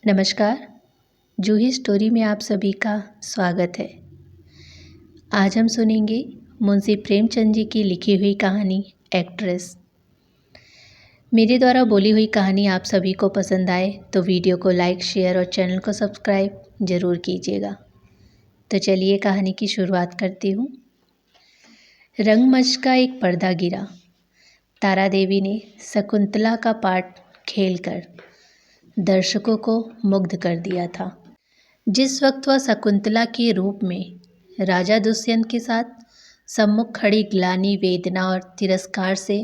नमस्कार। जूही स्टोरी में आप सभी का स्वागत है। आज हम सुनेंगे मुंशी प्रेमचंद जी की लिखी हुई कहानी एक्ट्रेस। मेरे द्वारा बोली हुई कहानी आप सभी को पसंद आए तो वीडियो को लाइक, शेयर और चैनल को सब्सक्राइब ज़रूर कीजिएगा। तो चलिए कहानी की शुरुआत करती हूँ। रंगमंच का एक पर्दा गिरा। तारा देवी ने शकुंतला का पाठ खेलकर दर्शकों को मुग्ध कर दिया था। जिस वक्त वह शकुंतला के रूप में राजा दुष्यंत के साथ सम्मुख खड़ी ग्लानि, वेदना और तिरस्कार से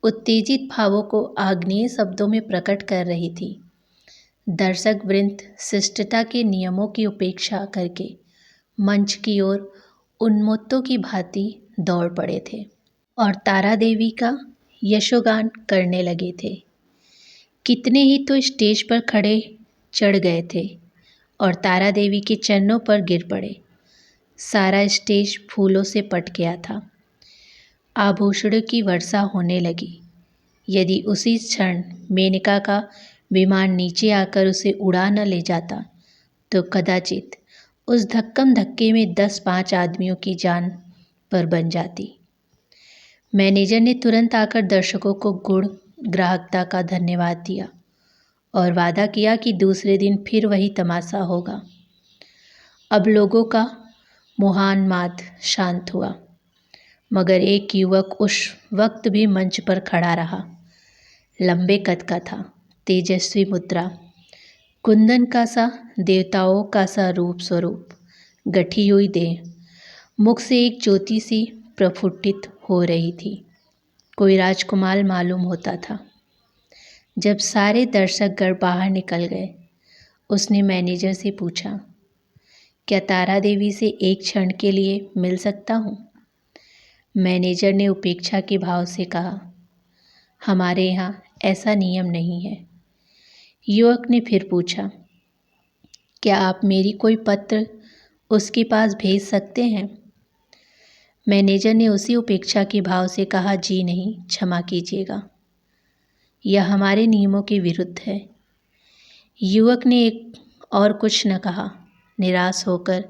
उत्तेजित भावों को आग्नेय शब्दों में प्रकट कर रही थी, दर्शक वृंद शिष्टता के नियमों की उपेक्षा करके मंच की ओर उन्मत्तों की भांति दौड़ पड़े थे और तारा देवी का यशोगान करने लगे थे। कितने ही तो स्टेज पर खड़े चढ़ गए थे और तारा देवी के चरणों पर गिर पड़े। सारा स्टेज फूलों से पट गया था। आभूषणों की वर्षा होने लगी। यदि उसी क्षण मेनका का विमान नीचे आकर उसे उड़ा न ले जाता तो कदाचित उस धक्कम धक्के में 10-5 आदमियों की जान पर बन जाती। मैनेजर ने तुरंत आकर दर्शकों को गुण ग्राहकता का धन्यवाद दिया और वादा किया कि दूसरे दिन फिर वही तमाशा होगा। अब लोगों का मोहान्माद शांत हुआ, मगर एक युवक उस वक्त भी मंच पर खड़ा रहा। लंबे कद का था, तेजस्वी मुद्रा, कुंदन का सा, देवताओं का सा रूप स्वरूप, गठी हुई देह, मुख से एक ज्योति सी प्रफुल्लित हो रही थी। कोई राजकुमार मालूम होता था। जब सारे दर्शकगण बाहर निकल गए, उसने मैनेजर से पूछा, क्या तारा देवी से एक क्षण के लिए मिल सकता हूँ? मैनेजर ने उपेक्षा के भाव से कहा, हमारे यहाँ ऐसा नियम नहीं है। युवक ने फिर पूछा, क्या आप मेरी कोई पत्र उसके पास भेज सकते हैं? मैनेजर ने उसी उपेक्षा के भाव से कहा, जी नहीं, क्षमा कीजिएगा, यह हमारे नियमों के विरुद्ध है। युवक ने एक और कुछ न कहा, निराश होकर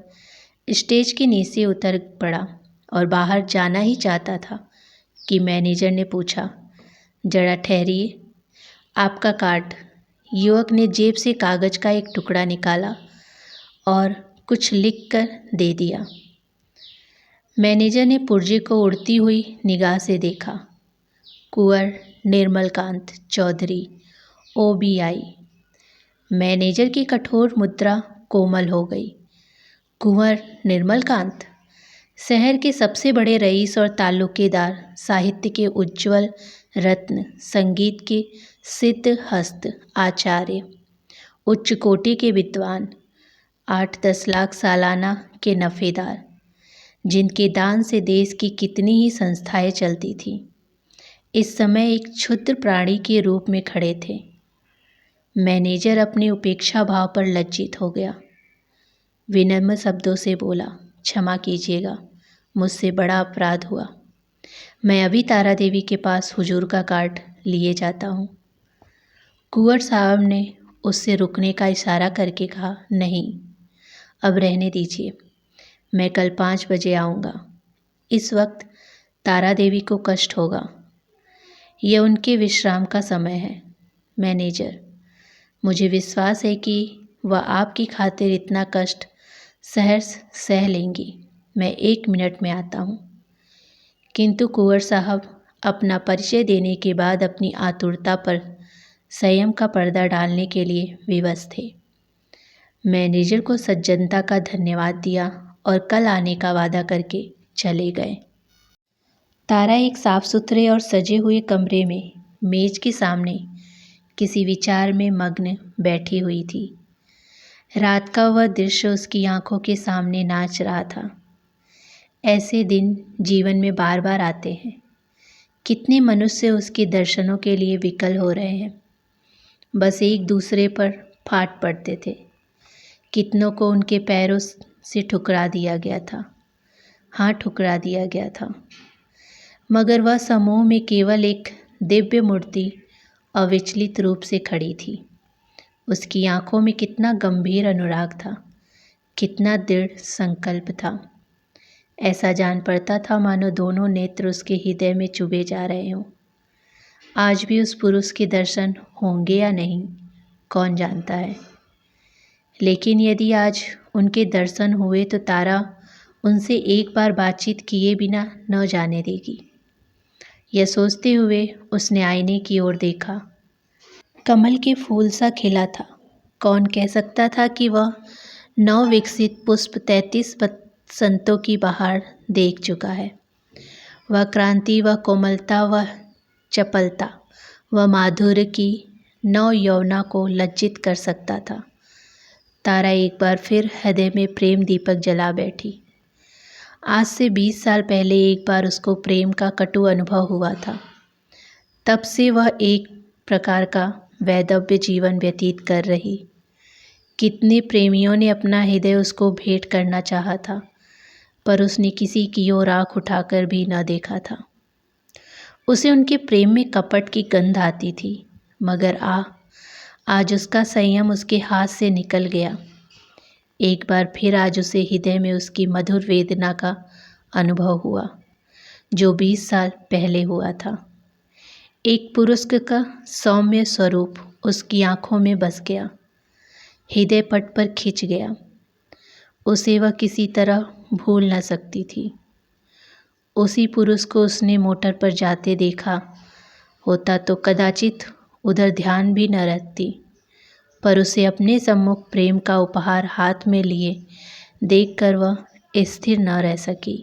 स्टेज के नीचे उतर पड़ा और बाहर जाना ही चाहता था कि मैनेजर ने पूछा, जरा ठहरिए, आपका कार्ड। युवक ने जेब से कागज का एक टुकड़ा निकाला और कुछ लिखकर दे दिया। मैनेजर ने पुर्जे को उड़ती हुई निगाह से देखा। कुंवर निर्मलकांत चौधरी, OBI। मैनेजर की कठोर मुद्रा कोमल हो गई। कुंवर निर्मलकांत, शहर के सबसे बड़े रईस और ताल्लुकेदार, साहित्य के उज्ज्वल रत्न, संगीत के सिद्ध हस्त आचार्य, उच्च कोटि के विद्वान, 8-10 लाख सालाना के नफ़ेदार, जिनके दान से देश की कितनी ही संस्थाएं चलती थीं, इस समय एक क्षुद्र प्राणी के रूप में खड़े थे। मैनेजर अपने उपेक्षा भाव पर लज्जित हो गया। विनम्र शब्दों से बोला, क्षमा कीजिएगा, मुझसे बड़ा अपराध हुआ। मैं अभी तारा देवी के पास हुजूर का कार्ड लिए जाता हूँ। कुंवर साहब ने उससे रुकने का इशारा करके कहा, नहीं, अब रहने दीजिए, मैं कल 5 बजे आऊँगा। इस वक्त तारा देवी को कष्ट होगा, यह उनके विश्राम का समय है। मैनेजर, मुझे विश्वास है कि वह आपकी खातिर इतना कष्ट सहर्ष सह लेंगी। मैं 1 मिनट में आता हूँ। किंतु कुंवर साहब अपना परिचय देने के बाद अपनी आतुरता पर संयम का पर्दा डालने के लिए विवश थे। मैनेजर को सज्जनता का धन्यवाद दिया और कल आने का वादा करके चले गए। तारा एक साफ सुथरे और सजे हुए कमरे में मेज के सामने किसी विचार में मग्न बैठी हुई थी। रात का वह दृश्य उसकी आंखों के सामने नाच रहा था। ऐसे दिन जीवन में बार बार आते हैं। कितने मनुष्य उसके दर्शनों के लिए विकल हो रहे हैं, बस एक दूसरे पर फाट पड़ते थे। कितनों को उनके पैरों से ठुकरा दिया गया था। हाँ, ठुकरा दिया गया था, मगर वह समूह में केवल एक दिव्य मूर्ति अविचलित रूप से खड़ी थी। उसकी आंखों में कितना गंभीर अनुराग था, कितना दृढ़ संकल्प था। ऐसा जान पड़ता था मानो दोनों नेत्र उसके हृदय में चुभे जा रहे हों। आज भी उस पुरुष के दर्शन होंगे या नहीं, कौन जानता है। लेकिन यदि आज उनके दर्शन हुए तो तारा उनसे एक बार बातचीत किए बिना न जाने देगी। यह सोचते हुए उसने आईने की ओर देखा। कमल के फूल सा खिला था। कौन कह सकता था कि वह नव विकसित पुष्प 33 बसंतों की बहार देख चुका है। वह क्रांति, वह कोमलता, वह चपलता, वह माधुर्य की नव यौवना को लज्जित कर सकता था। तारा एक बार फिर हृदय में प्रेम दीपक जला बैठी। आज से 20 साल पहले एक बार उसको प्रेम का कटु अनुभव हुआ था। तब से वह एक प्रकार का वैधव्य जीवन व्यतीत कर रही। कितने प्रेमियों ने अपना हृदय उसको भेंट करना चाहा था, पर उसने किसी की ओर आँख उठाकर भी न देखा था। उसे उनके प्रेम में कपट की गंध आती थी, मगर आज उसका संयम उसके हाथ से निकल गया। एक बार फिर आज उसे हृदय में उसकी मधुर वेदना का अनुभव हुआ, जो 20 साल पहले हुआ था। एक पुरुष का सौम्य स्वरूप उसकी आंखों में बस गया, हृदय पट पर खिंच गया। उसे वह किसी तरह भूल न सकती थी। उसी पुरुष को उसने मोटर पर जाते देखा होता तो कदाचित उधर ध्यान भी न रखती, पर उसे अपने सम्मुख प्रेम का उपहार हाथ में लिए देखकर वह स्थिर न रह सकी।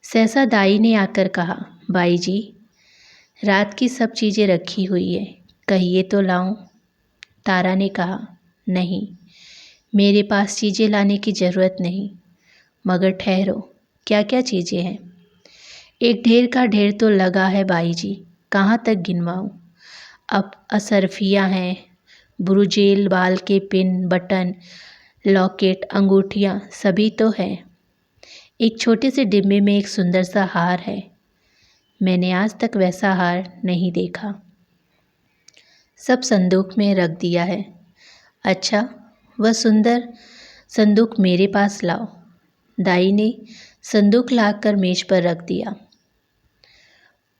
सहसा दाई ने आकर कहा, बाई जी, रात की सब चीज़ें रखी हुई है, कहिए तो लाऊं? तारा ने कहा, नहीं, मेरे पास चीज़ें लाने की ज़रूरत नहीं, मगर ठहरो, क्या क्या चीज़ें हैं? एक ढेर का ढेर तो लगा है बाई जी, कहाँ तक गिनवाऊं? अब असरफियाँ हैं, ब्रुजेल, बाल के पिन, बटन, लॉकेट, अंगूठियाँ, सभी तो हैं। एक छोटे से डिब्बे में एक सुंदर सा हार है। मैंने आज तक वैसा हार नहीं देखा। सब संदूक में रख दिया है। अच्छा, वह सुंदर संदूक मेरे पास लाओ। दाई ने संदूक लाकर मेज पर रख दिया।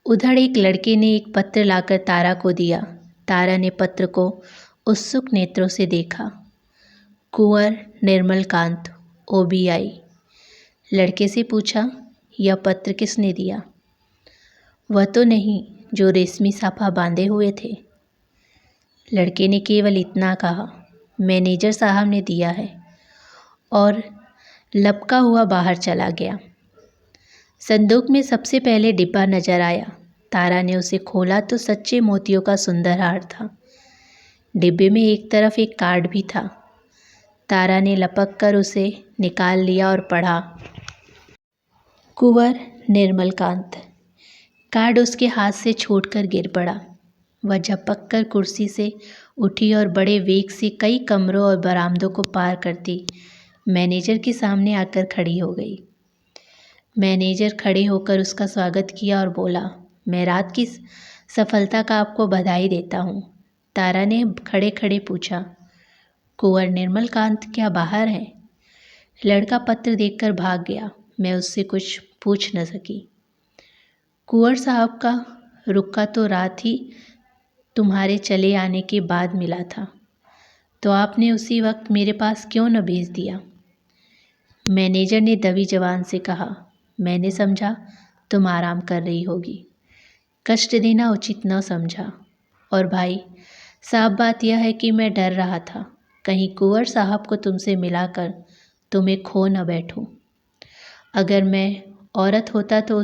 उधर एक लड़के ने एक पत्र लाकर तारा को दिया। तारा ने पत्र को उत्सुक नेत्रों से देखा। कुंवर निर्मलकांत, OBI। लड़के से पूछा, यह पत्र किसने दिया? वह तो नहीं जो रेशमी साफा बांधे हुए थे। लड़के ने केवल इतना कहा, मैनेजर साहब ने दिया है, और लपका हुआ बाहर चला गया। संदूक में सबसे पहले डिब्बा नजर आया। तारा ने उसे खोला तो सच्चे मोतियों का सुंदर हार था। डिब्बे में एक तरफ एक कार्ड भी था। तारा ने लपक कर उसे निकाल लिया और पढ़ा, कुंवर निर्मलकांत। कार्ड उसके हाथ से छूटकर गिर पड़ा। वह झपक कर कुर्सी से उठी और बड़े वेग से कई कमरों और बरामदों को पार करती मैनेजर के सामने आकर खड़ी हो गई। मैनेजर खड़े होकर उसका स्वागत किया और बोला, मैं रात की सफलता का आपको बधाई देता हूँ। तारा ने खड़े खड़े पूछा, कुंवर निर्मलकांत क्या बाहर हैं? लड़का पत्र देखकर भाग गया। मैं उससे कुछ पूछ न सकी। कुंवर साहब का रुक्का तो रात ही तुम्हारे चले आने के बाद मिला था, तो आपने उसी वक्त मेरे पास क्यों न भेज दिया? मैनेजर ने दबी जबान से कहा, मैंने समझा तुम आराम कर रही होगी, कष्ट देना उचित न समझा। और भाई साफ बात यह है कि मैं डर रहा था कहीं कुंवर साहब को तुमसे मिलाकर तुम्हें खो न बैठूं। अगर मैं औरत होता तो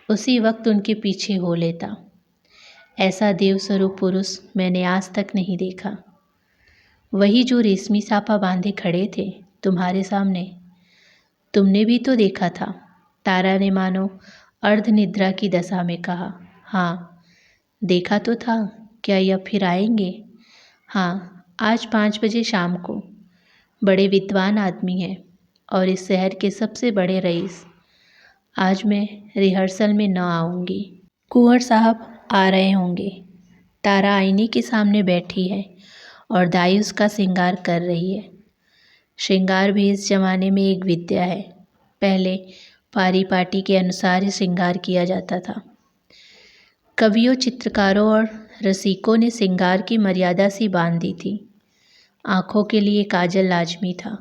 उसी वक्त उनके पीछे हो लेता। ऐसा देवस्वरूप पुरुष मैंने आज तक नहीं देखा। वही जो रेशमी साफा बांधे खड़े थे तुम्हारे सामने, तुमने भी तो देखा था। तारा ने मानो अर्धनिद्रा की दशा में कहा, हाँ देखा तो था। क्या यह फिर आएंगे? हाँ, आज 5 बजे शाम को। बड़े विद्वान आदमी हैं और इस शहर के सबसे बड़े रईस। आज मैं रिहर्सल में न आऊँगी। कुंवर साहब आ रहे होंगे। तारा आईने के सामने बैठी है और दाई उसका श्रृंगार कर रही है। श्रृंगार भी इस जमाने में एक विद्या है। पहले पारिपाटी के अनुसार ही श्रृंगार किया जाता था। कवियों, चित्रकारों और रसिकों ने श्रृंगार की मर्यादा सी बांध दी थी। आँखों के लिए काजल लाजमी था,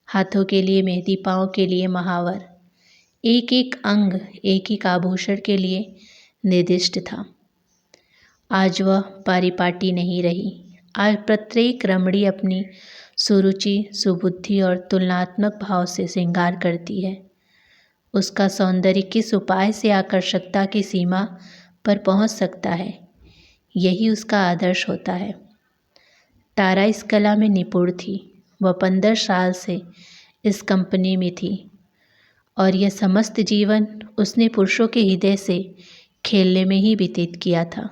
हाथों के लिए मेहंदी, पाँव के लिए महावर, एक एक अंग एक एक आभूषण के लिए निर्दिष्ट था। आज वह पारिपाटी नहीं रही। आज प्रत्येक रमणी अपनी सुरुचि, सुबुद्धि और तुलनात्मक भाव से श्रृंगार करती है। उसका सौंदर्य किस उपाय से आकर्षकता की सीमा पर पहुंच सकता है, यही उसका आदर्श होता है। तारा इस कला में निपुण थी। वह 15 साल से इस कंपनी में थी और यह समस्त जीवन उसने पुरुषों के हृदय से खेलने में ही व्यतीत किया था।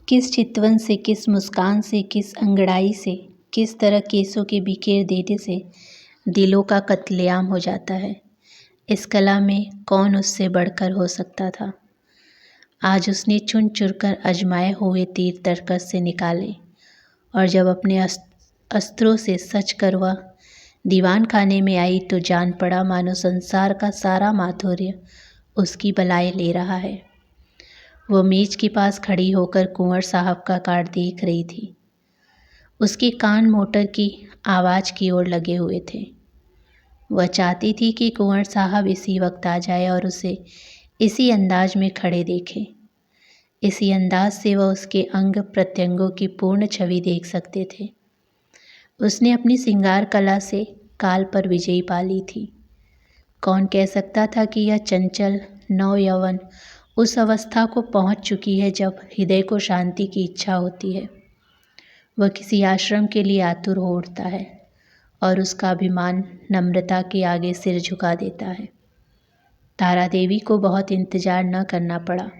किस चितवन से, किस मुस्कान से, किस अंगड़ाई से, किस तरह केसों के बिखेर देने से दिलों का कत्लेआम हो जाता है। इस कला में कौन उससे बढ़कर हो सकता था। आज उसने चुन चुनकर आजमाए हुए तीर तरकस से निकाले और जब अपने अस्त्रों से सच कर वह दीवान खाने में आई तो जान पड़ा मानो संसार का सारा माधुर्य उसकी बलाएं ले रहा है। वो मेज के पास खड़ी होकर कुंवर साहब का कार्ड देख रही थी। उसके कान मोटर की आवाज़ की ओर लगे हुए थे। वह चाहती थी कि कुंवर साहब इसी वक्त आ जाए और उसे इसी अंदाज में खड़े देखे। इसी अंदाज से वह उसके अंग प्रत्यंगों की पूर्ण छवि देख सकते थे। उसने अपनी श्रृंगार कला से काल पर विजयी पा ली थी। कौन कह सकता था कि यह चंचल नव यौवन उस अवस्था को पहुंच चुकी है जब हृदय को शांति की इच्छा होती है। वह किसी आश्रम के लिए आतुर हो उठता है और उसका अभिमान नम्रता के आगे सिर झुका देता है। तारा देवी को बहुत इंतजार न करना पड़ा।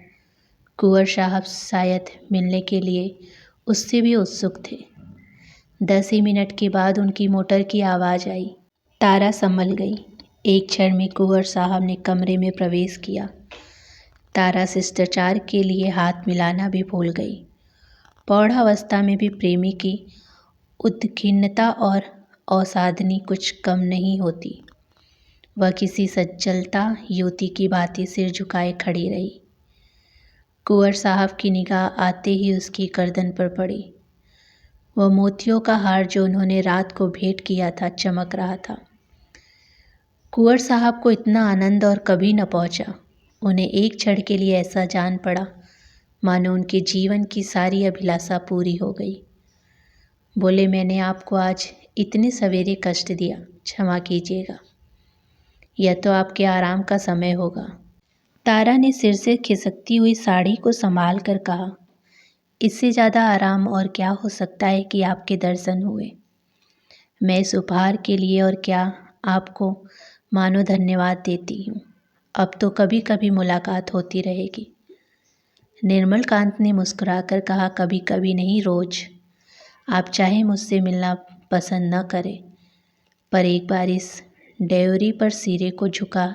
कुंवर साहब शायद मिलने के लिए उससे भी उत्सुक थे। 10 ही मिनट के बाद उनकी मोटर की आवाज़ आई। तारा संभल गई। एक क्षण में कुंवर साहब ने कमरे में प्रवेश किया। तारा शिष्टाचार के लिए हाथ मिलाना भी भूल गई। प्रौढ़ावस्था में भी प्रेमी की उद्विग्नता और असाधनी कुछ कम नहीं होती। वह किसी सज्जलता युवती की भांति सिर झुकाए खड़ी रही। कुंवर साहब की निगाह आते ही उसकी गर्दन पर पड़ी। वह मोतियों का हार जो उन्होंने रात को भेंट किया था चमक रहा था। कुंवर साहब को इतना आनंद और कभी न पहुंचा। उन्हें एक क्षण के लिए ऐसा जान पड़ा मानो उनके जीवन की सारी अभिलाषा पूरी हो गई। बोले, मैंने आपको आज इतने सवेरे कष्ट दिया, क्षमा कीजिएगा। यह तो आपके आराम का समय होगा। तारा ने सिर से खिसकती हुई साड़ी को संभाल कर कहा, इससे ज़्यादा आराम और क्या हो सकता है कि आपके दर्शन हुए। मैं इस उपहार के लिए और क्या आपको मानो धन्यवाद देती हूँ। अब तो कभी कभी मुलाकात होती रहेगी। निर्मल कांत ने मुस्कुराकर कहा, कभी कभी नहीं, रोज। आप चाहे मुझसे मिलना पसंद न करें, पर एक बार इस ड्योरी पर सिरे को झुका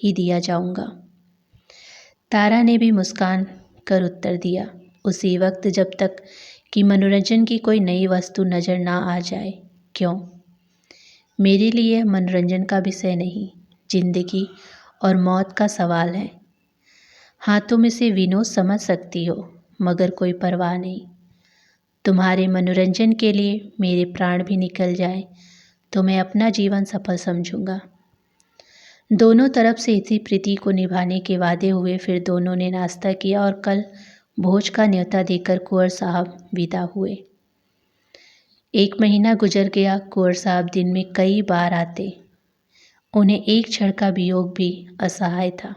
ही दिया जाऊंगा। तारा ने भी मुस्कान कर उत्तर दिया, उसी वक्त जब तक कि मनोरंजन की कोई नई वस्तु नज़र ना आ जाए। क्यों? मेरे लिए मनोरंजन का विषय नहीं, जिंदगी और मौत का सवाल है। हाँ, तुम इसे विनोद समझ सकती हो, मगर कोई परवाह नहीं। तुम्हारे मनोरंजन के लिए मेरे प्राण भी निकल जाए तो मैं अपना जीवन सफल समझूंगा। दोनों तरफ से इसी प्रीति को निभाने के वादे हुए। फिर दोनों ने नाश्ता किया और कल भोज का न्योता देकर कुंवर साहब विदा हुए। 1 महीना गुजर गया। कुंवर साहब दिन में कई बार आते। उन्हें एक क्षण का वियोग भी असहाय था।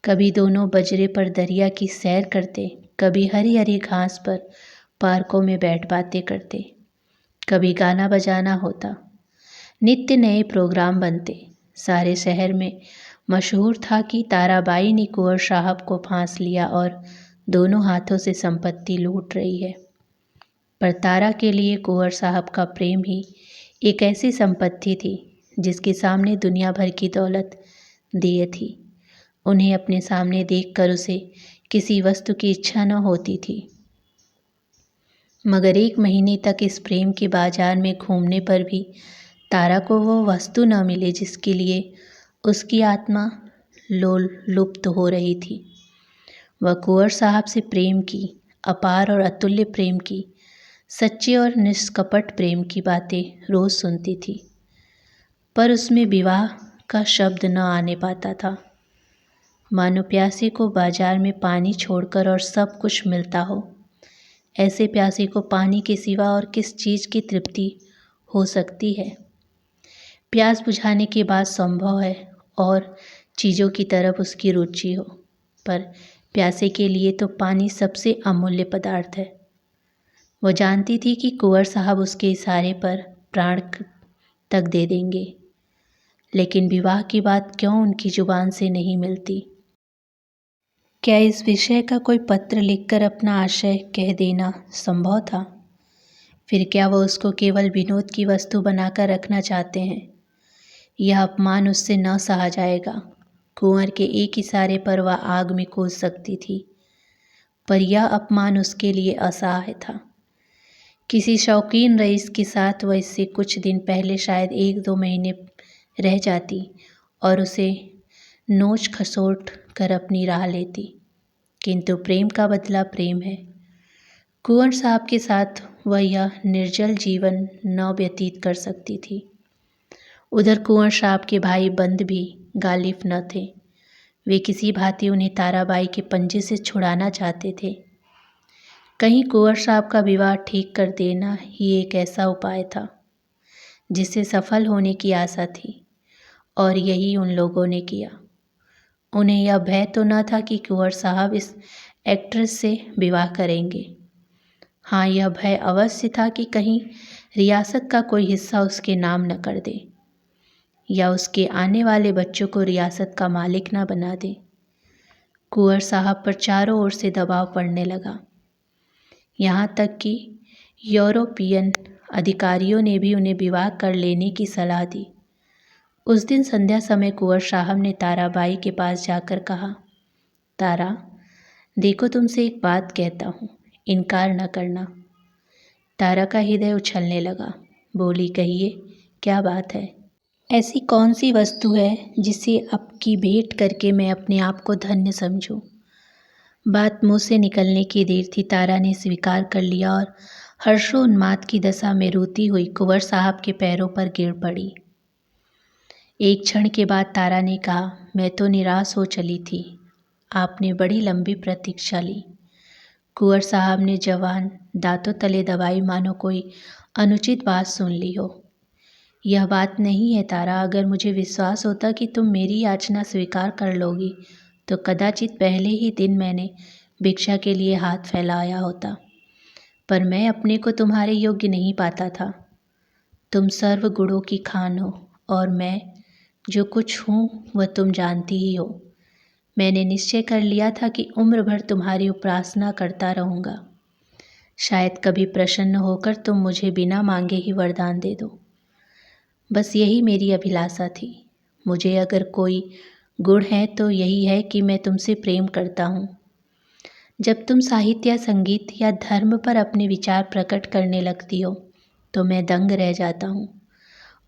कभी दोनों बजरे पर दरिया की सैर करते, कभी हरी हरी घास पर पार्कों में बैठ बातें करते, कभी गाना बजाना होता। नित्य नए प्रोग्राम बनते। सारे शहर में मशहूर था कि ताराबाई ने कुंवर साहब को फांस लिया और दोनों हाथों से संपत्ति लूट रही है। पर तारा के लिए कुंवर साहब का प्रेम ही एक ऐसी संपत्ति थी जिसके सामने दुनिया भर की दौलत देय थी। उन्हें अपने सामने देखकर उसे किसी वस्तु की इच्छा न होती थी। मगर 1 महीने तक इस प्रेम के बाजार में घूमने पर भी तारा को वो वस्तु न मिले जिसके लिए उसकी आत्मा लोल लुप्त हो रही थी। वह कुंवर साहब से प्रेम की, अपार और अतुल्य प्रेम की, सच्चे और निष्कपट प्रेम की बातें रोज सुनती थी, पर उसमें विवाह का शब्द न आने पाता था। मानो प्यासे को बाजार में पानी छोड़कर और सब कुछ मिलता हो। ऐसे प्यासे को पानी के सिवा और किस चीज़ की तृप्ति हो सकती है। प्यास बुझाने के बाद संभव है और चीज़ों की तरफ उसकी रुचि हो, पर प्यासे के लिए तो पानी सबसे अमूल्य पदार्थ है। वो जानती थी कि कुंवर साहब उसके इशारे पर प्राण तक दे देंगे, लेकिन विवाह की बात क्यों उनकी जुबान से नहीं मिलती। क्या इस विषय का कोई पत्र लिखकर अपना आशय कह देना संभव था? फिर क्या वो उसको केवल विनोद की वस्तु बनाकर रखना चाहते हैं? यह अपमान उससे न सहा जाएगा। कुंवर के एक इशारे पर वह आग में कूद सकती थी, पर यह अपमान उसके लिए असह्य था। किसी शौकीन रईस के साथ वह इससे कुछ दिन पहले शायद 1-2 महीने रह जाती और उसे नोच खसोट कर अपनी राह लेती, किंतु प्रेम का बदला प्रेम है। कुंवर साहब के साथ वह यह निर्जल जीवन न व्यतीत कर सकती थी। उधर कुंवर साहब के भाई बंद भी गालिब न थे। वे किसी भांति उन्हें ताराबाई के पंजे से छुड़ाना चाहते थे। कहीं कुंवर साहब का विवाह ठीक कर देना ही एक ऐसा उपाय था जिससे सफल होने की आशा थी, और यही उन लोगों ने किया। उन्हें यह भय तो न था कि कुंवर साहब इस एक्ट्रेस से विवाह करेंगे। हाँ, यह भय अवश्य था कि कहीं रियासत का कोई हिस्सा उसके नाम न कर दे या उसके आने वाले बच्चों को रियासत का मालिक न बना दे। कुंवर साहब पर चारों ओर से दबाव पड़ने लगा। यहाँ तक कि यूरोपियन अधिकारियों ने भी उन्हें विवाह कर लेने की सलाह दी। उस दिन संध्या समय कुंवर साहब ने ताराबाई के पास जाकर कहा, तारा, देखो तुमसे एक बात कहता हूँ, इनकार न करना। तारा का हृदय उछलने लगा। बोली, कहिए, क्या बात है? ऐसी कौन सी वस्तु है जिसे आपकी भेंट करके मैं अपने आप को धन्य समझूं? बात मुंह से निकलने की देर थी। तारा ने स्वीकार कर लिया और हर्षोन्माद की दशा में रोती हुई कुंवर साहब के पैरों पर गिर पड़ी। एक क्षण के बाद तारा ने कहा, मैं तो निराश हो चली थी। आपने बड़ी लंबी प्रतीक्षा ली। कुंवर साहब ने जवान दांतों तले दबाई, मानो कोई अनुचित बात सुन ली हो। यह बात नहीं है तारा। अगर मुझे विश्वास होता कि तुम मेरी याचना स्वीकार कर लोगी तो कदाचित पहले ही दिन मैंने भिक्षा के लिए हाथ फैलाया होता, पर मैं अपने को तुम्हारे योग्य नहीं पाता था। तुम सर्व गुणों की खान हो और मैं जो कुछ हूँ वह तुम जानती ही हो। मैंने निश्चय कर लिया था कि उम्र भर तुम्हारी उपासना करता रहूँगा। शायद कभी प्रसन्न होकर तुम मुझे बिना मांगे ही वरदान दे दो। बस यही मेरी अभिलाषा थी। मुझे अगर कोई गुण है तो यही है कि मैं तुमसे प्रेम करता हूँ। जब तुम साहित्य या संगीत या धर्म पर अपने विचार प्रकट करने लगती हो तो मैं दंग रह जाता हूँ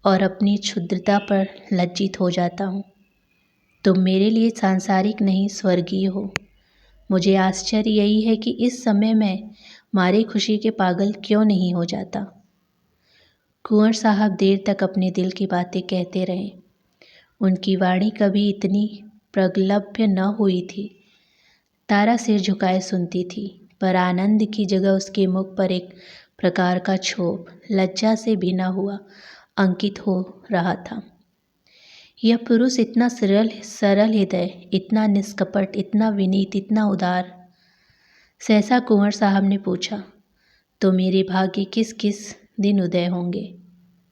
और अपनी क्षुद्रता पर लज्जित हो जाता हूँ। तुम मेरे लिए सांसारिक नहीं, स्वर्गीय हो। मुझे आश्चर्य यही है कि इस समय मैं मारे खुशी के पागल क्यों नहीं हो जाता। कुंवर साहब देर तक अपने दिल की बातें कहते रहे। उनकी वाणी कभी इतनी प्रगल्भ न हुई थी। तारा सिर झुकाए सुनती थी, पर आनंद की जगह उसके मुख पर एक प्रकार का क्षोभ, लज्जा से भिना हुआ अंकित हो रहा था। यह पुरुष इतना सरल हृदय, इतना निष्कपट, इतना विनीत, इतना उदार। सहसा कुंवर साहब ने पूछा, तो मेरे भाग्य किस किस दिन उदय होंगे?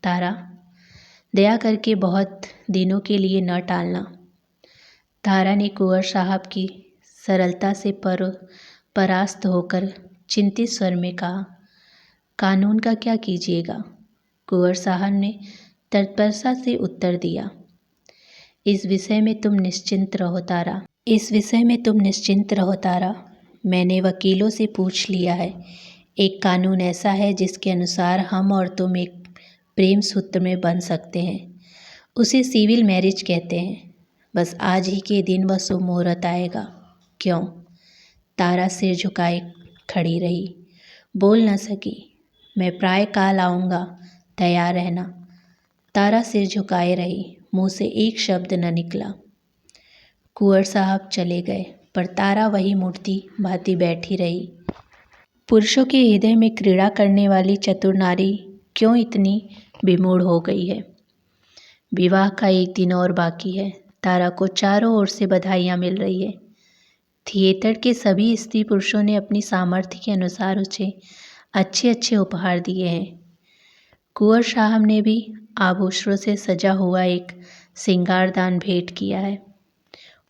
तारा, दया करके बहुत दिनों के लिए न टालना। तारा ने कुंवर साहब की सरलता से परास्त होकर चिंतित स्वर में कहा, कानून का क्या कीजिएगा? कुंवर साहब ने तत्परता से उत्तर दिया, इस विषय में तुम निश्चिंत रहो तारा। मैंने वकीलों से पूछ लिया है। एक कानून ऐसा है जिसके अनुसार हम और तुम एक प्रेम सूत्र में बंध सकते हैं। उसे सिविल मैरिज कहते हैं। बस आज ही के दिन वह शुभ मुहूर्त आएगा। क्यों? तारा सिर झुकाए खड़ी रही, बोल न सकी। मैं प्राय काल आऊँगा, तैयार रहना। तारा सिर झुकाए रही, मुंह से एक शब्द न निकला। कुंवर साहब चले गए, पर तारा वही मूर्ति भांति बैठी रही। पुरुषों के हृदय में क्रीड़ा करने वाली चतुर नारी क्यों इतनी विमूढ़ हो गई है? विवाह का एक दिन और बाकी है। तारा को चारों ओर से बधाइयाँ मिल रही है। थिएटर के सभी स्त्री पुरुषों ने अपनी सामर्थ्य के अनुसार उसे अच्छे अच्छे उपहार दिए हैं। कुंवर साहब ने भी आभूषणों से सजा हुआ एक श्रृंगारदान भेंट किया है।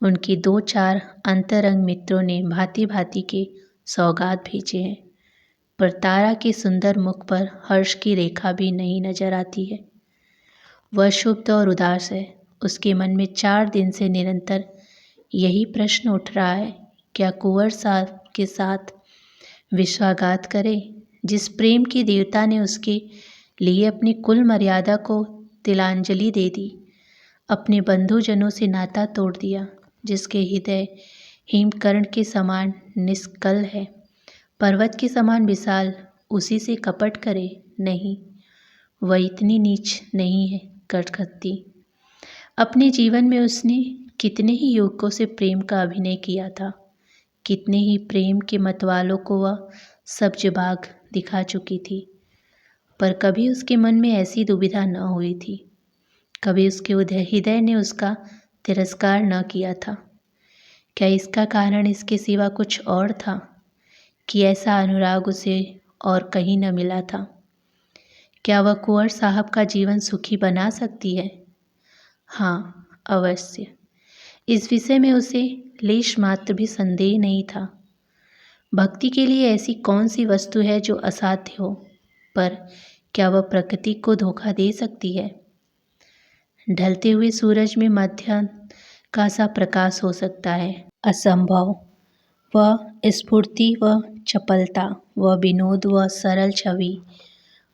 उनकी 2-4 अंतरंग मित्रों ने भांति भांति के सौगात भेजे हैं, पर तारा के सुंदर मुख पर हर्ष की रेखा भी नहीं नजर आती है। वह क्षुब्ध और उदास है। उसके मन में 4 दिन से निरंतर यही प्रश्न उठ रहा है, क्या कुंवर साहब के साथ विश्वासघात करे? जिस प्रेम की देवता ने उसके लिए अपनी कुल मर्यादा को तिलांजलि दे दी, अपने बंधुजनों से नाता तोड़ दिया, जिसके हृदय हिमकर्ण के समान निष्कल है, पर्वत के समान विशाल, उसी से कपट करे? नहीं, वह इतनी नीच नहीं है कर सकती। अपने जीवन में उसने कितने ही युवकों से प्रेम का अभिनय किया था, कितने ही प्रेम के मतवालों को वह सब्ज बाग दिखा चुकी थी, पर कभी उसके मन में ऐसी दुविधा न हुई थी। कभी उसके हृदय ने उसका तिरस्कार न किया था। क्या इसका कारण इसके सिवा कुछ और था कि ऐसा अनुराग उसे और कहीं न मिला था? क्या वह कुंवर साहब का जीवन सुखी बना सकती है? हाँ, अवश्य। इस विषय में उसे लेश मात्र भी संदेह नहीं था। भक्ति के लिए ऐसी कौन सी वस्तु है जो असाध्य हो, पर क्या वह प्रकृति को धोखा दे सकती है? ढलते हुए सूरज में मध्याह्न का सा प्रकाश हो सकता है? असंभव। वह स्फूर्ति, वह चपलता, वह विनोद, वह सरल छवि,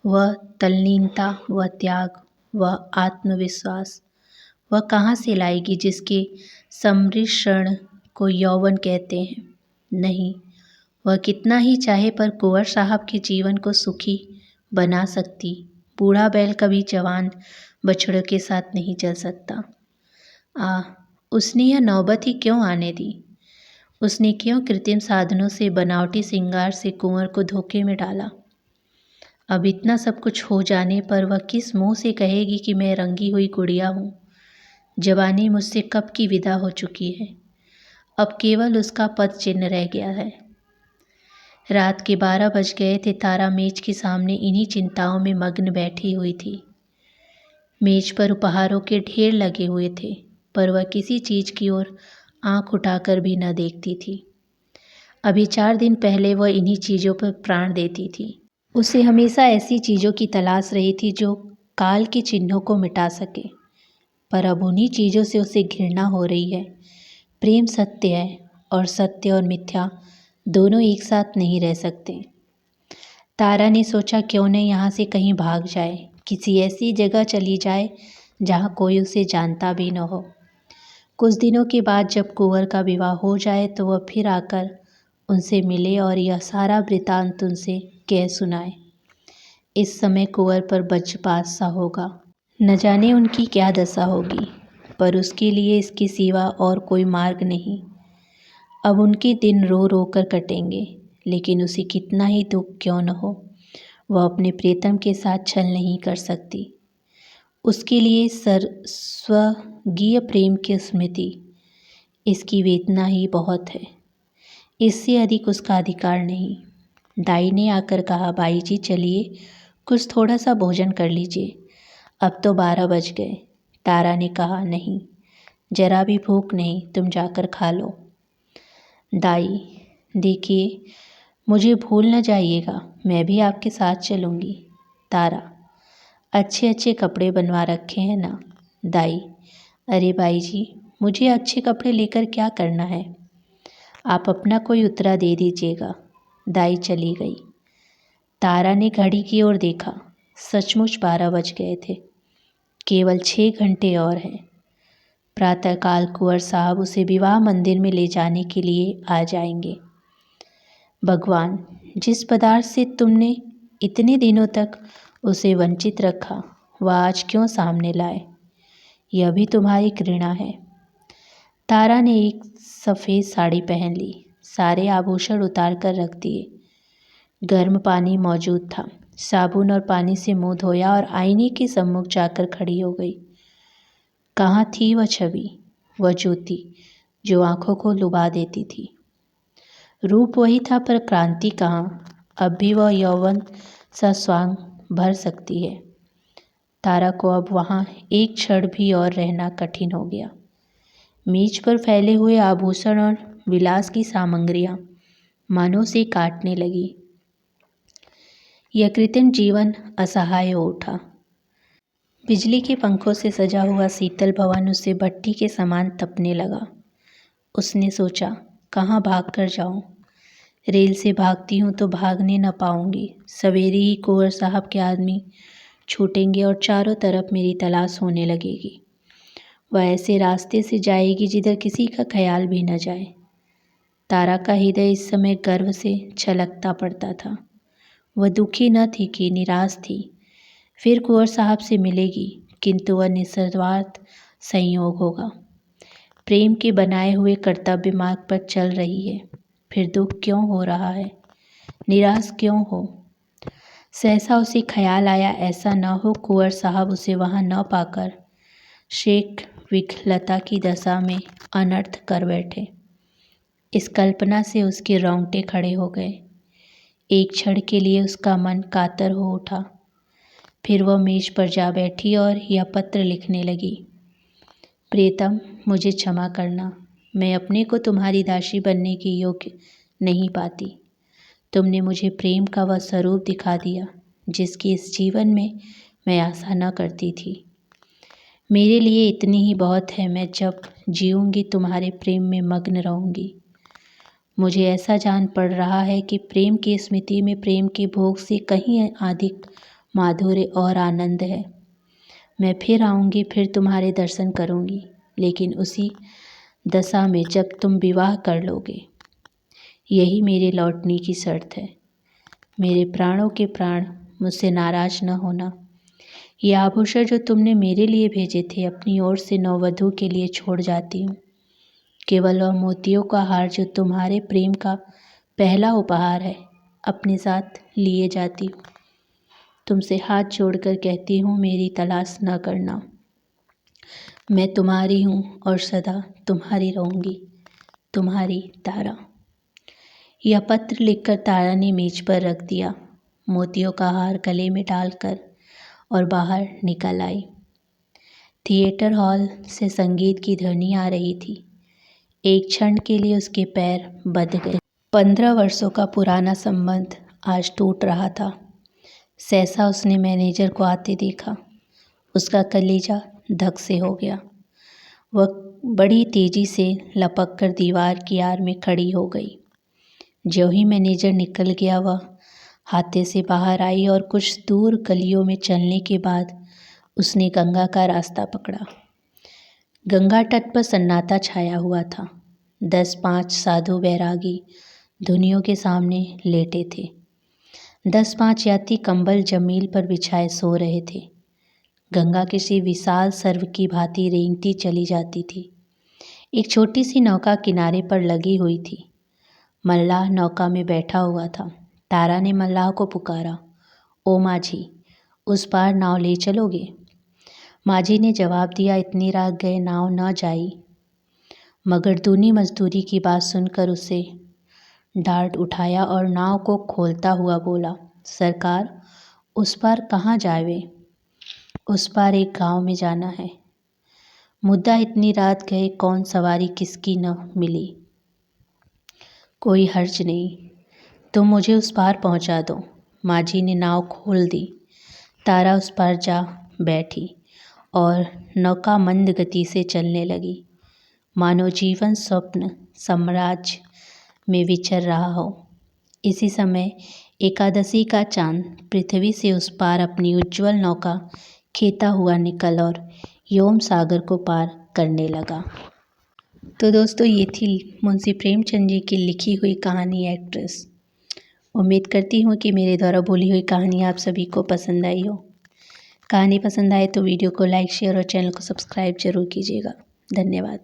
वह तल्लीनता, वह त्याग, वह आत्मविश्वास, वह कहाँ से लाएगी जिसके सम्मिश्रण को यौवन कहते हैं? नहीं, वह कितना ही चाहे पर कुंवर साहब के जीवन को सुखी बना सकती। बूढ़ा बैल कभी जवान बछड़ों के साथ नहीं चल सकता। उसने यह नौबत ही क्यों आने दी? उसने क्यों कृत्रिम साधनों से, बनावटी श्रृंगार से कुंवर को धोखे में डाला? अब इतना सब कुछ हो जाने पर वह किस मुंह से कहेगी कि मैं रंगी हुई गुड़िया हूँ? जवानी मुझसे कब की विदा हो चुकी है। अब केवल उसका पद चिन्ह रह गया है। रात के 12 बज गए थे। तारा मेज के सामने इन्हीं चिंताओं में मग्न बैठी हुई थी। मेज पर उपहारों के ढेर लगे हुए थे, पर वह किसी चीज़ की ओर आंख उठाकर भी न देखती थी। अभी 4 दिन पहले वह इन्हीं चीज़ों पर प्राण देती थी। उसे हमेशा ऐसी चीज़ों की तलाश रही थी जो काल के चिन्हों को मिटा सके, पर अब उन्हीं चीज़ों से उसे घृणा हो रही है। प्रेम सत्य है, और सत्य और मिथ्या दोनों एक साथ नहीं रह सकते। तारा ने सोचा, क्यों न यहाँ से कहीं भाग जाए, किसी ऐसी जगह चली जाए जहाँ कोई उसे जानता भी न हो। कुछ दिनों के बाद जब कुंवर का विवाह हो जाए तो वह फिर आकर उनसे मिले और यह सारा वृतांत उनसे कह सुनाए। इस समय कुंवर पर वज्रपात सा होगा। न जाने उनकी क्या दशा होगी, पर उसके लिए इसके सिवा और कोई मार्ग नहीं। अब उनके दिन रो रो कर कटेंगे, लेकिन उसे कितना ही दुख क्यों न हो, वह अपने प्रीतम के साथ छल नहीं कर सकती। उसके लिए स्वर्गीय प्रेम की स्मृति, इसकी वेदना ही बहुत है। इससे अधिक उसका अधिकार नहीं। दाई ने आकर कहा, बाई जी चलिए, कुछ थोड़ा सा भोजन कर लीजिए, अब तो 12 बज गए। तारा ने कहा, नहीं, जरा भी भूख नहीं, तुम जाकर खा लो। दाई, देखिए, मुझे भूल न जाइएगा, मैं भी आपके साथ चलूँगी। तारा, अच्छे अच्छे कपड़े बनवा रखे हैं ना? दाई, अरे बाई जी, मुझे अच्छे कपड़े लेकर क्या करना है, आप अपना कोई उतरा दे दीजिएगा। दाई चली गई। तारा ने घड़ी की ओर देखा। सचमुच 12 बज गए थे। केवल 6 घंटे और हैं। प्रातःकाल कुंवर साहब उसे विवाह मंदिर में ले जाने के लिए आ जाएंगे। भगवान, जिस पदार्थ से तुमने इतने दिनों तक उसे वंचित रखा, वह आज क्यों सामने लाए? यह भी तुम्हारी घृणा है। तारा ने एक सफ़ेद साड़ी पहन ली, सारे आभूषण उतार कर रख दिए। गर्म पानी मौजूद था। साबुन और पानी से मुंह धोया और आईने के सम्मुख जाकर खड़ी हो गई। कहाँ थी वह छवि, वह ज्योति जो आंखों को लुभा देती थी? रूप वही था, पर क्रांति कहाँ? अब भी वह यौवन सा स्वांग भर सकती है। तारा को अब वहाँ एक क्षण भी और रहना कठिन हो गया। मेज पर फैले हुए आभूषण और विलास की सामग्रियाँ मानो से काटने लगी। यह कृत्रिम जीवन असहाय हो उठा। बिजली के पंखों से सजा हुआ शीतल भवन उसे भट्टी के समान तपने लगा। उसने सोचा, कहाँ भाग कर जाऊँ? रेल से भागती हूँ तो भागने न पाऊँगी। सवेरे ही कुंवर साहब के आदमी छूटेंगे और चारों तरफ मेरी तलाश होने लगेगी। वह ऐसे रास्ते से जाएगी जिधर किसी का ख्याल भी न जाए। तारा का हृदय इस समय गर्व से छलकता पड़ता था। वह दुखी न थी कि निराश थी। फिर कुंवर साहब से मिलेगी, किंतु वह निस्वार्थ संयोग होगा। प्रेम के बनाए हुए कर्तव्य मार्ग पर चल रही है। फिर दुख क्यों हो रहा है? निराश क्यों हो? सहसा उसे ख्याल आया, ऐसा न हो कुंवर साहब उसे वहाँ न पाकर शेख विकलता की दशा में अनर्थ कर बैठे। इस कल्पना से उसके रोंगटे खड़े हो गए। एक क्षण के लिए उसका मन कातर हो उठा। फिर वह मेज पर जा बैठी और यह पत्र लिखने लगी। प्रियतम, मुझे क्षमा करना। मैं अपने को तुम्हारी दासी बनने के योग्य नहीं पाती। तुमने मुझे प्रेम का वह स्वरूप दिखा दिया जिसकी इस जीवन में मैं आशा न करती थी। मेरे लिए इतनी ही बहुत है। मैं जब जीऊँगी तुम्हारे प्रेम में मग्न रहूँगी। मुझे ऐसा जान पड़ रहा है कि प्रेम की स्मृति में प्रेम के भोग से कहीं अधिक माधुर्य और आनंद है। मैं फिर आऊँगी, फिर तुम्हारे दर्शन करूँगी, लेकिन उसी दशा में जब तुम विवाह कर लोगे। यही मेरे लौटने की शर्त है। मेरे प्राणों के प्राण, मुझसे नाराज न होना। ये आभूषण जो तुमने मेरे लिए भेजे थे, अपनी ओर से नववधू के लिए छोड़ जाती हूँ। केवल वह मोतियों का हार जो तुम्हारे प्रेम का पहला उपहार है, अपने साथ लिए जाती हूँ। तुमसे हाथ जोड़कर कहती हूँ, मेरी तलाश न करना। मैं तुम्हारी हूँ और सदा तुम्हारी रहूँगी। तुम्हारी तारा। यह पत्र लिखकर तारा ने मेज पर रख दिया। मोतियों का हार गले में डालकर और बाहर निकल आई। थिएटर हॉल से संगीत की ध्वनि आ रही थी। एक क्षण के लिए उसके पैर बंध गए। 15 वर्षों का पुराना संबंध आज टूट रहा था। सहसा उसने मैनेजर को आते देखा। उसका कलेजा धक से हो गया। वह बड़ी तेजी से लपक कर दीवार की आड़ में खड़ी हो गई। ज्यों ही मैनेजर निकल गया, वह हाथे से बाहर आई और कुछ दूर गलियों में चलने के बाद उसने गंगा का रास्ता पकड़ा। गंगा तट पर सन्नाटा छाया हुआ था। 10-5 साधु बैरागी धुनियों के सामने लेटे थे। 10-5 यात्री कंबल जमीन पर बिछाए सो रहे थे। गंगा किसी विशाल सर्व की भांति रेंगती चली जाती थी। एक छोटी सी नौका किनारे पर लगी हुई थी। मल्लाह नौका में बैठा हुआ था। तारा ने मल्लाह को पुकारा, ओ माझी, उस पार नाव ले चलोगे? माझी ने जवाब दिया, इतनी रात गए नाव न जाई। मगर दूनी मजदूरी की बात सुनकर उसे डांट उठाया और नाव को खोलता हुआ बोला, सरकार, उस पार कहाँ जावे? उस पार एक गांव में जाना है। मुद्दा इतनी रात गए कौन सवारी किसकी न मिली। कोई हर्ज नहीं, तुम मुझे उस पार पहुंचा दो। माझी ने नाव खोल दी। तारा उस पार जा बैठी और नौका मंद गति से चलने लगी, मानो जीवन स्वप्न साम्राज्य में विचर रहा हो। इसी समय एकादशी का चांद पृथ्वी से उस पार अपनी उज्ज्वल नौका खेता हुआ निकल और योम सागर को पार करने लगा। तो दोस्तों, ये थी मुंशी प्रेमचंद जी की लिखी हुई कहानी एक्ट्रेस। उम्मीद करती हूँ कि मेरे द्वारा बोली हुई कहानी आप सभी को पसंद आई हो। कहानी पसंद आए तो वीडियो को लाइक, शेयर और चैनल को सब्सक्राइब जरूर कीजिएगा। धन्यवाद।